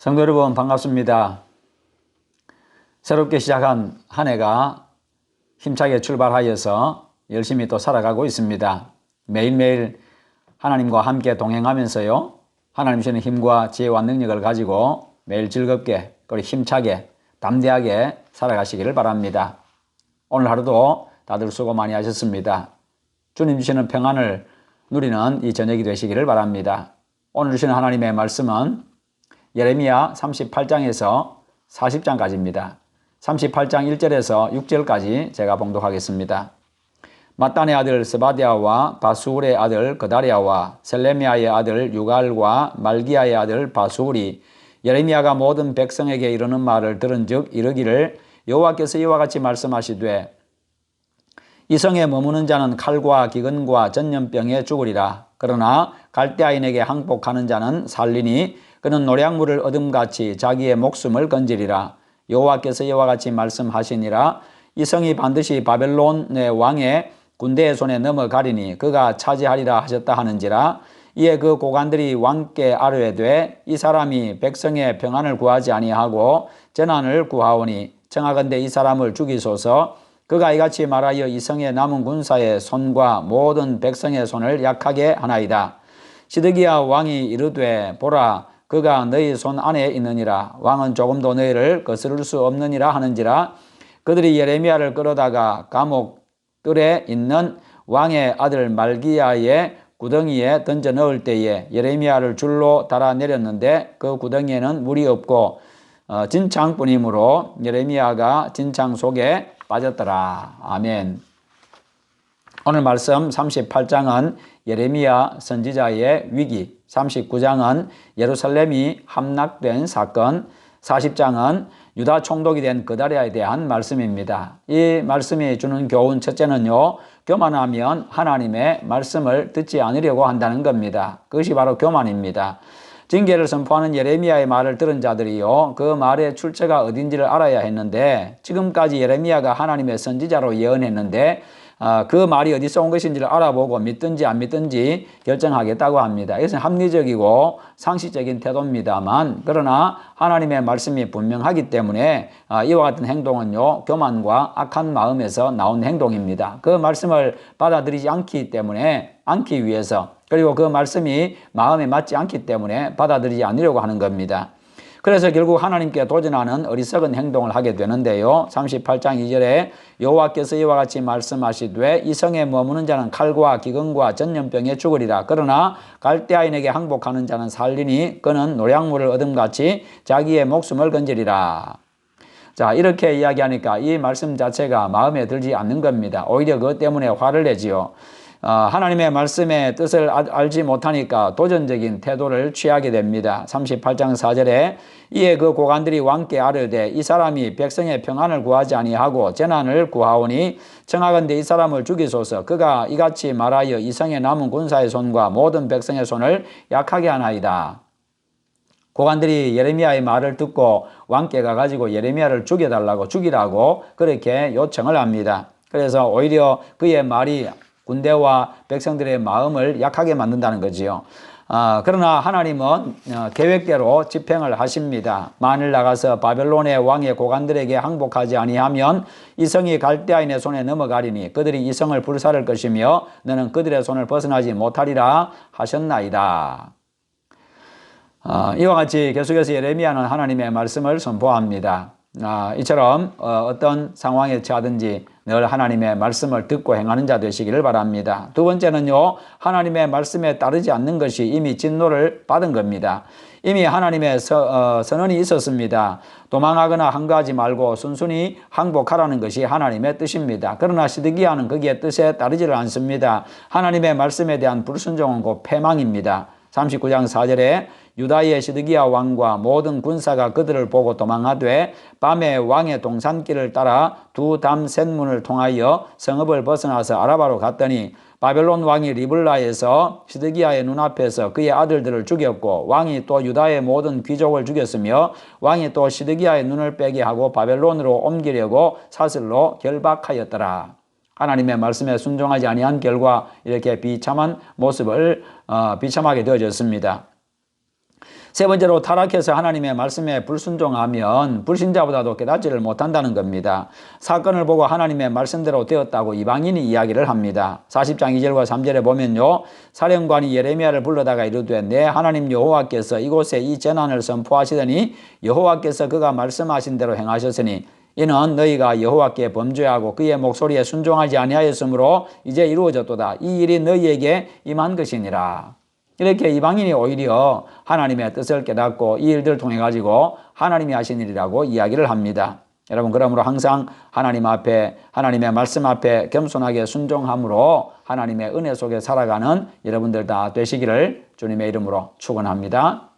성도 여러분 반갑습니다. 새롭게 시작한 한 해가 힘차게 출발하여서 열심히 또 살아가고 있습니다. 매일매일 하나님과 함께 동행하면서요, 하나님 주시는 힘과 지혜와 능력을 가지고 매일 즐겁게 그리고 힘차게 담대하게 살아가시기를 바랍니다. 오늘 하루도 다들 수고 많이 하셨습니다. 주님 주시는 평안을 누리는 이 저녁이 되시기를 바랍니다. 오늘 주시는 하나님의 말씀은 예레미야 38장에서 40장까지입니다. 38장 1절에서 6절까지 제가 봉독하겠습니다. mattan의 아들 스바디아와 바수울의 아들 그다리아와 셀레미아의 아들 유갈과 말기야의 아들 바수울이 예레미야가 모든 백성에게 이르는 말을 들은즉 이르기를 여호와께서 이와 같이 말씀하시되 이 성에 머무는 자는 칼과 기근과 전염병에 죽으리라. 그러나 갈대아인에게 항복하는 자는 살리니 그는 노량물을 얻음같이 자기의 목숨을 건지리라. 여호와께서 이와 같이 말씀하시니라. 이 성이 반드시 바벨론의 왕의 군대의 손에 넘어가리니 그가 차지하리라 하셨다 하는지라. 이에 그 고관들이 왕께 아뢰되 이 사람이 백성의 평안을 구하지 아니하고 재난을 구하오니 청하건대 이 사람을 죽이소서. 그가 이같이 말하여 이 성의 남은 군사의 손과 모든 백성의 손을 약하게 하나이다. 시드기야 왕이 이르되 보라 그가 너희 손 안에 있느니라. 왕은 조금도 너희를 거스를 수 없느니라 하는지라. 그들이 예레미야를 끌어다가 감옥들에 있는 왕의 아들 말기야의 구덩이에 던져 넣을 때에 예레미야를 줄로 달아 내렸는데 그 구덩이에는 물이 없고 진창뿐이므로 예레미야가 진창 속에 빠졌더라. 아멘. 오늘 말씀 38장은 예레미야 선지자의 위기, 39장은 예루살렘이 함락된 사건, 40장은 유다 총독이 된 그다리아에 대한 말씀입니다. 이 말씀이 주는 교훈 첫째는요, 교만하면 하나님의 말씀을 듣지 않으려고 한다는 겁니다. 그것이 바로 교만입니다. 징계를 선포하는 예레미야의 말을 들은 자들이요, 그 말의 출처가 어딘지를 알아야 했는데 지금까지 예레미야가 하나님의 선지자로 예언했는데 그 말이 어디서 온 것인지를 알아보고 믿든지 안 믿든지 결정하겠다고 합니다. 이것은 합리적이고 상식적인 태도입니다만 그러나 하나님의 말씀이 분명하기 때문에 이와 같은 행동은요, 교만과 악한 마음에서 나온 행동입니다. 그 말씀을 받아들이지 않기 위해서 그리고 그 말씀이 마음에 맞지 않기 때문에 받아들이지 않으려고 하는 겁니다. 그래서 결국 하나님께 도전하는 어리석은 행동을 하게 되는데요. 38장 2절에 여호와께서 이와 같이 말씀하시되 이 성에 머무는 자는 칼과 기근과 전염병에 죽으리라. 그러나 갈대아인에게 항복하는 자는 살리니 그는 노량물을 얻음같이 자기의 목숨을 건지리라. 자, 이렇게 이야기하니까 이 말씀 자체가 마음에 들지 않는 겁니다. 오히려 그것 때문에 화를 내지요. 하나님의 말씀의 뜻을 알지 못하니까 도전적인 태도를 취하게 됩니다. 38장 4절에 이에 그 고관들이 왕께 아뢰되 이 사람이 백성의 평안을 구하지 아니하고 재난을 구하오니 청하건대 이 사람을 죽이소서. 그가 이같이 말하여 이 성에 남은 군사의 손과 모든 백성의 손을 약하게 하나이다. 고관들이 예레미야의 말을 듣고 왕께 가가지고 예레미야를 죽이라고 그렇게 요청을 합니다. 그래서 오히려 그의 말이 군대와 백성들의 마음을 약하게 만든다는 거지요. 그러나 하나님은 계획대로 집행을 하십니다. 만일 나가서 바벨론의 왕의 고관들에게 항복하지 아니하면 이 성이 갈대아인의 손에 넘어가리니 그들이 이 성을 불살을 것이며 너는 그들의 손을 벗어나지 못하리라 하셨나이다. 이와 같이 계속해서 예레미야는 하나님의 말씀을 선포합니다. 이처럼 어떤 상황에 처하든지 늘 하나님의 말씀을 듣고 행하는 자 되시기를 바랍니다. 두 번째는요, 하나님의 말씀에 따르지 않는 것이 이미 진노를 받은 겁니다. 이미 하나님의 선언이 있었습니다. 도망하거나 항거하지 말고 순순히 항복하라는 것이 하나님의 뜻입니다. 그러나 시드기야는 거기에 뜻에 따르지를 않습니다. 하나님의 말씀에 대한 불순종은 곧 패망입니다. 39장 4절에 유다의 시드기야 왕과 모든 군사가 그들을 보고 도망하되 밤에 왕의 동산길을 따라 두 담 셋문을 통하여 성읍을 벗어나서 아라바로 갔더니 바벨론 왕이 리블라에서 시드기야의 눈앞에서 그의 아들들을 죽였고 왕이 또 유다의 모든 귀족을 죽였으며 왕이 또 시드기야의 눈을 빼게 하고 바벨론으로 옮기려고 사슬로 결박하였더라. 하나님의 말씀에 순종하지 아니한 결과 이렇게 비참한 모습을 비참하게 되어졌습니다. 세 번째로 타락해서 하나님의 말씀에 불순종하면 불신자보다도 깨닫지를 못한다는 겁니다. 사건을 보고 하나님의 말씀대로 되었다고 이방인이 이야기를 합니다. 40장 2절과 3절에 보면요. 사령관이 예레미야를 불러다가 이르되 내 하나님 여호와께서 이곳에 이 재난을 선포하시더니 여호와께서 그가 말씀하신 대로 행하셨으니 이는 너희가 여호와께 범죄하고 그의 목소리에 순종하지 아니하였으므로 이제 이루어졌도다. 이 일이 너희에게 임한 것이니라. 이렇게 이방인이 오히려 하나님의 뜻을 깨닫고 이 일들을 통해 가지고 하나님이 하신 일이라고 이야기를 합니다. 여러분 그러므로 항상 하나님 앞에 하나님의 말씀 앞에 겸손하게 순종함으로 하나님의 은혜 속에 살아가는 여러분들 다 되시기를 주님의 이름으로 축원합니다.